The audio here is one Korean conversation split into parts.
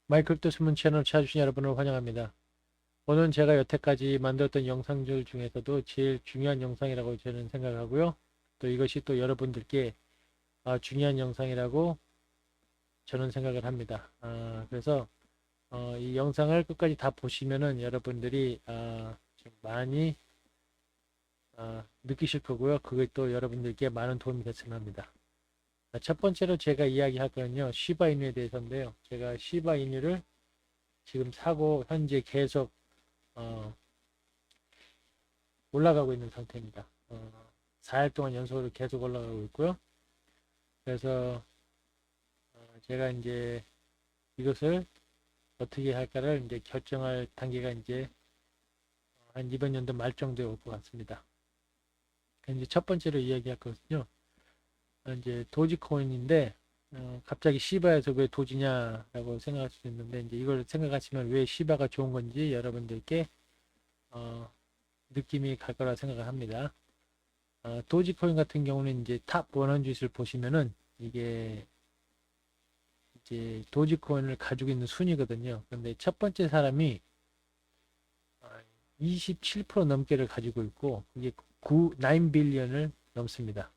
마이크립토 전문 채널 찾아주신 여러분을 환영합니다. 오늘은 제가 여태까지 만들었던 영상들 중에서도 제일 중요한 영상이라고 저는 생각하고요. 또 이것이 또 여러분들께 중요한 영상이라고 저는 생각을 합니다. 그래서 이 영상을 끝까지 다 보시면은 여러분들이 좀 많이 느끼실 거고요. 그게 또 여러분들께 많은 도움이 됐으면 합니다. 첫 번째로 제가 이야기할 거는요. 시바이누에 대해서인데요. 제가 시바이누를 지금 사고 현재 계속 어, 올라가고 있는 상태입니다. 4일 동안 연속으로 계속 올라가고 있고요. 그래서 제가 이제 이것을 어떻게 할까를 이제 결정할 단계가 이제 한 이번 연도 말 정도에 올 것 같습니다. 이제 첫 번째로 이야기할 것은요. 이제 도지코인인데 갑자기 시바에서 왜 도지냐라고 생각할 수 있는데 이제 이걸 생각하시면 왜 시바가 좋은 건지 여러분들께 어, 느낌이 갈 거라 생각을 합니다. 도지코인 같은 경우는 이제 탑 100을 보시면은 이게 이제 도지코인을 가지고 있는 순이거든요. 근데 첫 번째 사람이 27% 넘게를 가지고 있고 그게 9 빌리언을 넘습니다.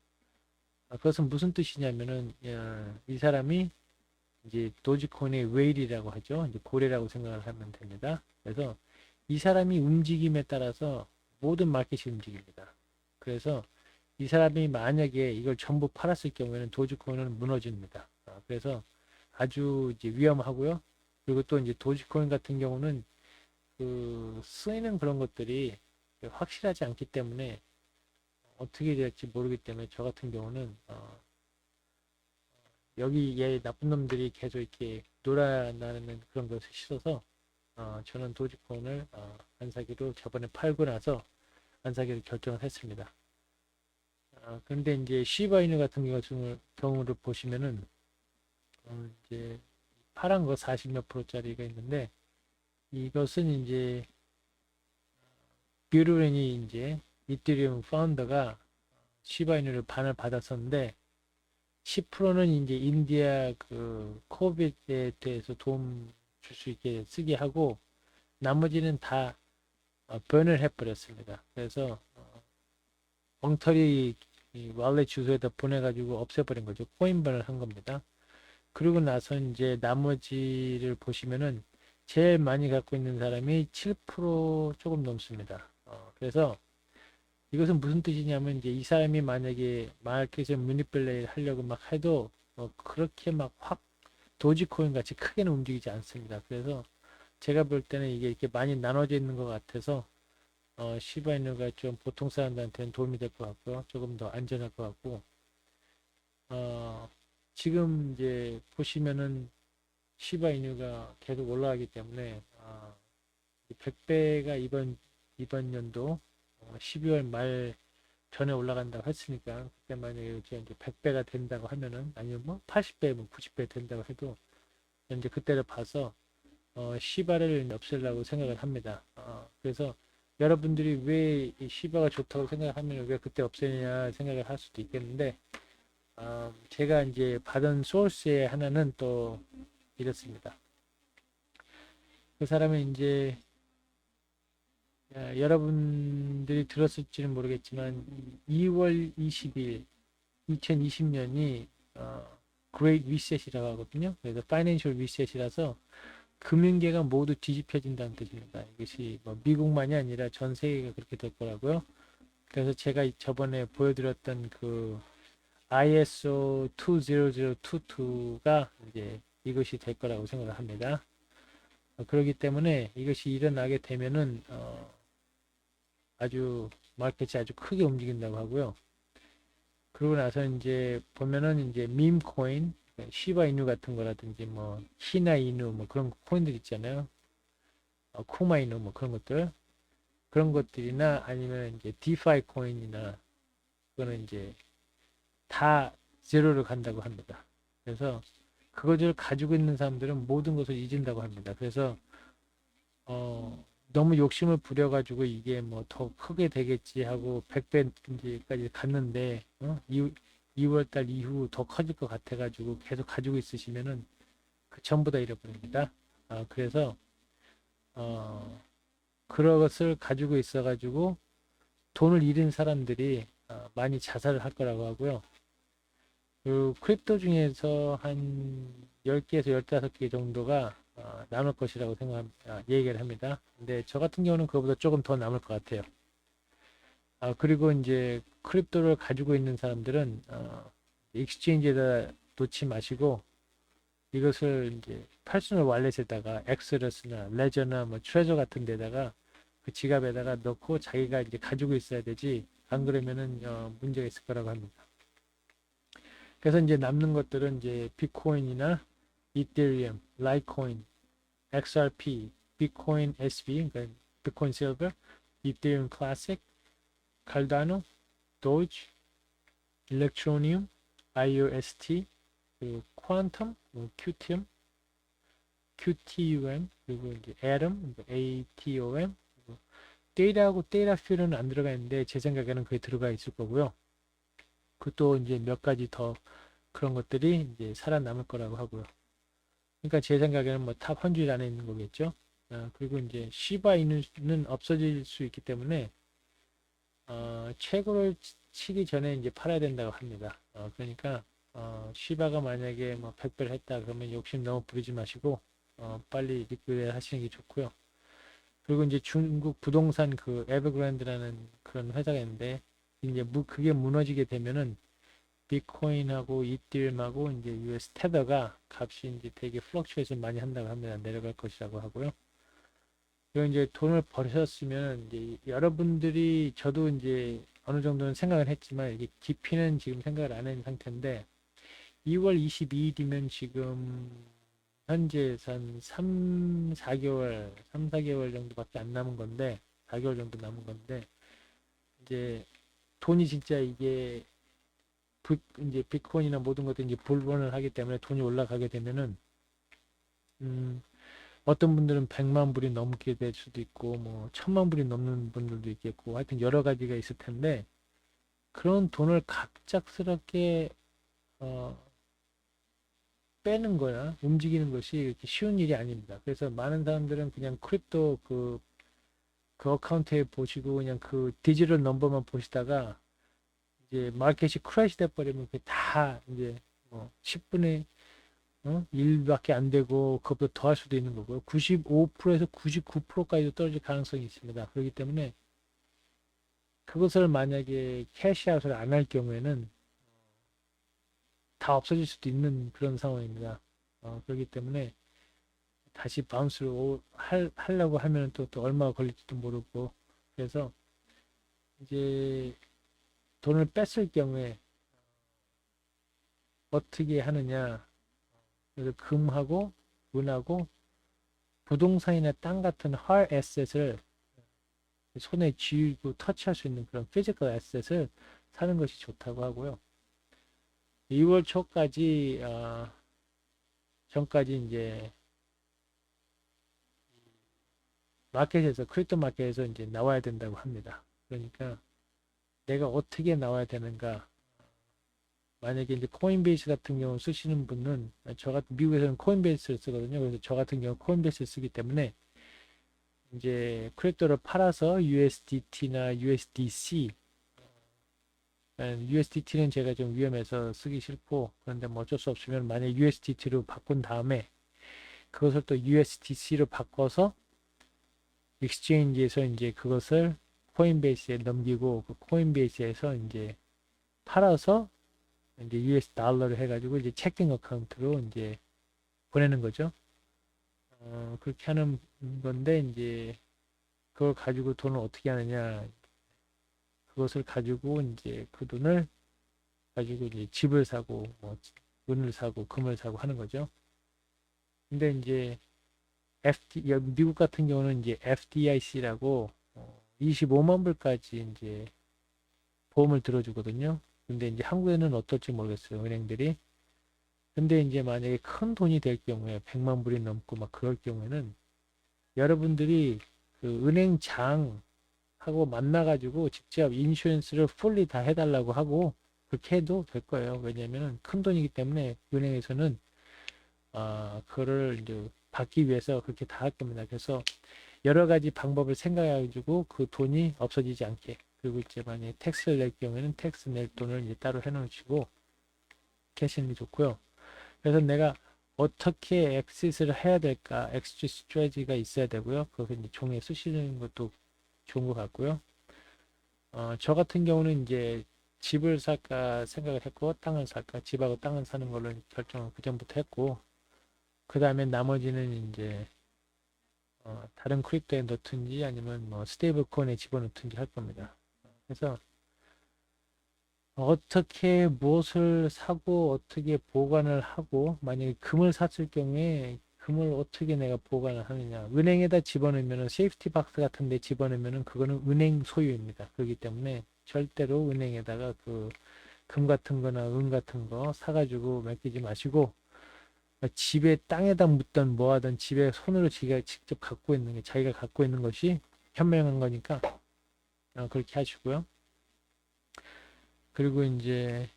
그것은 무슨 뜻이냐면은 이 사람이 이제 도지코인의 웨일이라고 하죠. 이제 고래라고 생각을 하면 됩니다. 그래서 이 사람이 움직임에 따라서 모든 마켓이 움직입니다. 그래서 이 사람이 만약에 이걸 전부 팔았을 경우에는 도지코인은 무너집니다. 그래서 아주 이제 위험하고요. 그리고 또 이제 도지코인 같은 경우는 그 쓰이는 그런 것들이 확실하지 않기 때문에 어떻게 될지 모르기 때문에 저 같은 경우는 여기 얘 나쁜 놈들이 계속 이렇게 놀아나는 그런 것을 싫어서 저는 도지코인을 안 사기로 저번에 팔고 나서 안 사기로 결정을 했습니다. 그런데 이제 시바이누 같은 경우를 보시면은 이제 파란 거 40 몇 프로짜리가 있는데 이것은 이제 뷰르렌이 이제 이더리움 파운더가 시바이누를 반을 받았었는데 10%는 이제 인디아 그 코비드에 대해서 도움 줄 수 있게 쓰게 하고 나머지는 다 번을 해버렸습니다. 그래서 엉터리 wallet 주소에다 보내가지고 없애버린 거죠. 코인번을 한 겁니다. 그리고 나서 이제 나머지를 보시면은 제일 많이 갖고 있는 사람이 7% 조금 넘습니다. 그래서 이것은 무슨 뜻이냐면 이제 이 사람이 만약에 마켓에 무니플레이 하려고 막 해도 그렇게 막 확 도지코인 같이 크게는 움직이지 않습니다. 그래서 제가 볼 때는 이게 이렇게 많이 나눠져 있는 것 같아서 시바이누가 좀 보통 사람들한테는 도움이 될 것 같고요. 조금 더 안전할 것 같고 어, 지금 이제 보시면은 시바이누가 계속 올라가기 때문에 100배가 이번 연도 12월 말 전에 올라간다고 했으니까 그때 만약에 이제 100배가 된다고 하면은 아니면 뭐 80배, 뭐 90배 된다고 해도 이제 그때를 봐서 시바를 없애려고 생각을 합니다. 그래서 여러분들이 왜 이 시바가 좋다고 생각하면 왜 그때 없애냐 생각을 할 수도 있겠는데 제가 이제 받은 소스의 하나는 또 이렇습니다. 그 사람은 이제 여러분들이 들었을지는 모르겠지만 2월 20일 2020년이 Great Reset이라고 하거든요. 그래서 Financial Reset이라서 금융계가 모두 뒤집혀진다는 뜻입니다. 이것이 뭐 미국만이 아니라 전 세계가 그렇게 될 거라고요. 그래서 제가 저번에 보여드렸던 그 ISO 20022가 이제 이것이 될 거라고 생각을 합니다. 그렇기 때문에 이것이 일어나게 되면은 아주 마켓이 아주 크게 움직인다고 하고요. 그러고 나서 이제 보면은 이제 밈 코인, 시바 이누 같은 거라든지 뭐 히나 이누 뭐 그런 코인들 있잖아요. 쿠마 이누 뭐 그런 것들이나 아니면 이제 디파이 코인이나 그거는 이제 다 제로로 간다고 합니다. 그래서 그것을 가지고 있는 사람들은 모든 것을 잊은다고 합니다. 그래서 너무 욕심을 부려가지고 이게 뭐 더 크게 되겠지 하고 100배까지 갔는데 2월달 이후 더 커질 것 같아가지고 계속 가지고 있으시면은 그 전부 다 잃어버립니다. 그래서 그것을 가지고 있어가지고 돈을 잃은 사람들이 많이 자살을 할 거라고 하고요. 그 크립토 중에서 한 10개에서 15개 정도가 남을 것이라고 얘기를 합니다. 근데 저 같은 경우는 그거보다 조금 더 남을 것 같아요. 그리고 이제 크립토를 가지고 있는 사람들은 익스체인지에다 놓지 마시고 이것을 이제 퍼스널 월렛에다가 엑스러스나 레저나 뭐 트레저 같은 데다가 그 지갑에다가 넣고 자기가 이제 가지고 있어야 되지 안 그러면은 문제가 있을 거라고 합니다. 그래서 이제 남는 것들은 이제 비트코인이나 이더리움, 라이트코인, XRP, 비트코인 SV, 그러니까 비트코인 실버, 이더리움 클래식, 칼다노, 도지, 일렉트로니움, IOST, 그리고 퀀텀, QTM, QTUM, 그리고 이제 ATOM, ATOM, 데이터하고 데이터 퓨어는 안 들어가 있는데 제 생각에는 그게 들어가 있을 거고요. 그것도 이제 몇 가지 더 그런 것들이 이제 살아남을 거라고 하고요. 그러니까 제 생각에는 뭐 탑 100 안에 있는 거겠죠. 그리고 이제 시바이는 없어질 수 있기 때문에 최고를 치기 전에 이제 팔아야 된다고 합니다. 그러니까 시바가 만약에 뭐 100배를 했다 그러면 욕심 너무 부리지 마시고 빨리 리퀴드 하시는 게 좋고요. 그리고 이제 중국 부동산 그 에버그랜드라는 그런 회사가 있는데 이제 그게 무너지게 되면은 비트코인하고 이더리움하고 이제 US 테더가 값이 이제 되게 플럭츄에이션 많이 한다고 합니다. 내려갈 것이라고 하고요. 그리고 이제 돈을 버셨으면 이제 여러분들이 저도 이제 어느 정도는 생각을 했지만 이게 깊이는 지금 생각을 안 한 상태인데 2월 22일이면 지금 현재 한 3, 4개월, 3, 4개월 정도밖에 안 남은 건데 4개월 정도 남은 건데 이제 돈이 진짜 이게 이제 비트코인이나 모든 것들이 이제 불본을 하기 때문에 돈이 올라가게 되면은 어떤 분들은 100만 불이 넘게 될 수도 있고 뭐 1000만 불이 넘는 분들도 있겠고 하여튼 여러 가지가 있을 텐데 그런 돈을 갑작스럽게 어, 빼는 거나 움직이는 것이 이렇게 쉬운 일이 아닙니다. 그래서 많은 사람들은 그냥 크립토 그 어카운트에 보시고 그냥 그 디지털 넘버만 보시다가 이제 마켓이 크래시 돼버리면 그게 다 이제 뭐 10분의 1밖에 안 되고 그것보다 더 할 수도 있는 거고요. 95%에서 99%까지도 떨어질 가능성이 있습니다. 그렇기 때문에 그것을 만약에 캐시아웃을 안 할 경우에는 다 없어질 수도 있는 그런 상황입니다. 그렇기 때문에 다시 바운스를 하려고 하면 또 얼마가 걸릴지도 모르고 그래서 이제 돈을 뺐을 경우에 어떻게 하느냐 그래서 금하고 은하고 부동산이나 땅 같은 할 에셋을 손에 쥐고 터치할 수 있는 그런 피지컬 에셋을 사는 것이 좋다고 하고요. 2월 초까지 전까지 이제 마켓에서 크립토 마켓에서 이제 나와야 된다고 합니다. 그러니까 내가 어떻게 나와야 되는가? 만약에 이제 코인베이스 같은 경우 쓰시는 분은 저 같은 미국에서는 코인베이스를 쓰거든요. 그래서 저 같은 경우 코인베이스를 쓰기 때문에 이제 크립토를 팔아서 USDT나 USDC USDT는 제가 좀 위험해서 쓰기 싫고 그런데 뭐 어쩔 수 없으면 만약 USDT로 바꾼 다음에 그것을 또 USDC로 바꿔서 익스체인지에서 이제 그것을 코인베이스에 넘기고 그 코인베이스에서 이제 팔아서 이제 US 달러를 해가지고 이제 체킹 어카운트로 이제 보내는 거죠. 그렇게 하는 건데 이제 그걸 가지고 돈을 어떻게 하느냐 그것을 가지고 이제 그 돈을 가지고 이제 집을 사고 뭐 은을 사고 금을 사고 하는 거죠. 근데 이제 미국 같은 경우는 이제 FDIC라고 25만 불까지 이제 보험을 들어주거든요. 근데 이제 한국에는 어떨지 모르겠어요. 은행들이. 근데 이제 만약에 큰 돈이 될 경우에 100만 불이 넘고 막 그럴 경우에는 여러분들이 그 은행장하고 만나가지고 직접 인슈런스를 풀리 다 해달라고 하고 그렇게 해도 될 거예요. 왜냐하면 큰 돈이기 때문에 은행에서는 그거를 이제 받기 위해서 그렇게 다 할 겁니다. 그래서 여러 가지 방법을 생각해 가지고 그 돈이 없어지지 않게, 그리고 이제 만약에 텍스를 낼 경우에는 텍스 낼 돈을 이제 따로 해 놓으시고 계시는 게 좋고요. 그래서 내가 어떻게 엑시스를 해야 될까, 엑시트 스트래지가 있어야 되고요. 그거 이제 종이에 쓰시는 것도 좋은 것 같고요. 저 같은 경우는 이제 집을 살까 생각을 했고, 땅을 살까, 집하고 땅을 사는 걸로 결정을 그 전부터 했고, 그 다음에 나머지는 이제 다른 크립토에 넣든지 아니면 뭐 스테이블 코인에 집어넣든지 할 겁니다. 그래서 어떻게 무엇을 사고 어떻게 보관을 하고, 만약에 금을 샀을 경우에 금을 어떻게 내가 보관을 하느냐, 은행에다 집어넣으면, 세이프티 박스 같은 데 집어넣으면 그거는 은행 소유입니다. 그렇기 때문에 절대로 은행에다가 그 금 같은 거나 은 같은 거 사가지고 맡기지 마시고, 집에 땅에다 묻든 뭐하든 집에 손으로 지가 직접 갖고 있는 게, 자기가 갖고 있는 것이 현명한 거니까 그렇게 하시고요. 그리고 이제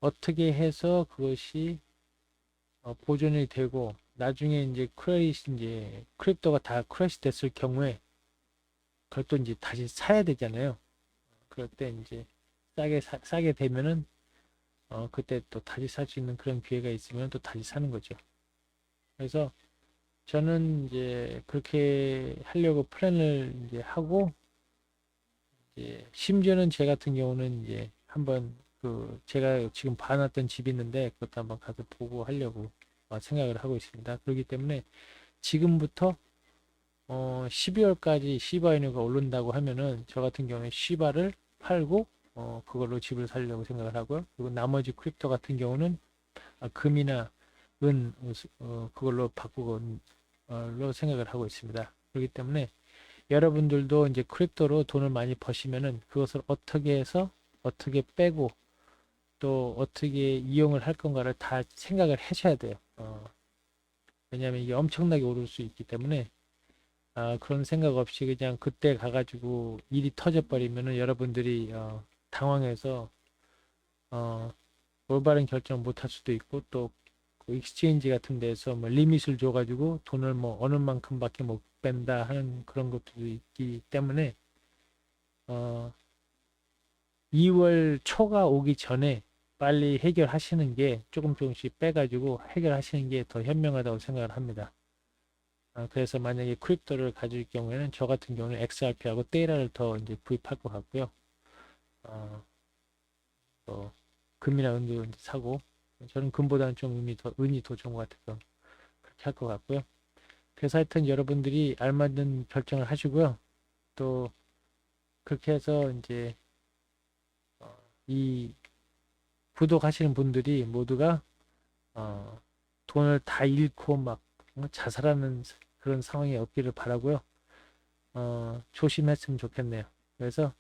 어떻게 해서 그것이 보존이 되고, 나중에 이제 이제 크립토가 다 크래시 됐을 경우에 그걸 또 이제 다시 사야 되잖아요. 그럴 때 이제 싸게 되면은 그때 또 다시 살 수 있는 그런 기회가 있으면 또 다시 사는 거죠. 그래서 저는 이제 그렇게 하려고 플랜을 이제 하고, 이제 심지어는 제 같은 경우는 이제 한번 그 제가 지금 봐놨던 집이 있는데 그것도 한번 가서 보고 하려고 생각을 하고 있습니다. 그렇기 때문에 지금부터 12월까지 시바이누가 오른다고 하면은 저 같은 경우에 시바를 팔고 그걸로 집을 살려고 생각을 하고요. 그리고 나머지 크립토 같은 경우는 금이나 은 그걸로 바꾸고 로 생각을 하고 있습니다. 그렇기 때문에 여러분들도 이제 크립토로 돈을 많이 버시면은 그것을 어떻게 해서 어떻게 빼고 또 어떻게 이용을 할 건가를 다 생각을 하셔야 돼요. 왜냐하면 이게 엄청나게 오를 수 있기 때문에 그런 생각 없이 그냥 그때 가가지고 일이 터져버리면은 여러분들이 당황해서 올바른 결정 못 할 수도 있고, 또 그 익스체인지 같은 데서 뭐 리밋을 줘가지고 돈을 뭐 어느 만큼밖에 못 뺀다 하는 그런 것도 있기 때문에 2월 초가 오기 전에 빨리 해결하시는 게, 조금씩 빼가지고 해결하시는 게 더 현명하다고 생각을 합니다. 그래서 만약에 크립토를 가질 경우에는 저 같은 경우는 XRP하고 테라를 더 이제 구입할 것 같고요. 또 금이나 은도 이제 사고, 저는 금보다는 좀 은이 더 좋은 것 같아서 그렇게 할 것 같고요. 그래서 하여튼 여러분들이 알맞은 결정을 하시고요. 또 그렇게 해서 이제 이 구독하시는 분들이 모두가 돈을 다 잃고 막 자살하는 그런 상황이 없기를 바라고요. 조심했으면 좋겠네요. 그래서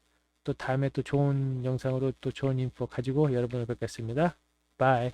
또 다음에 또 좋은 영상으로 또 좋은 인포 가지고 여러분을 뵙겠습니다. 바이.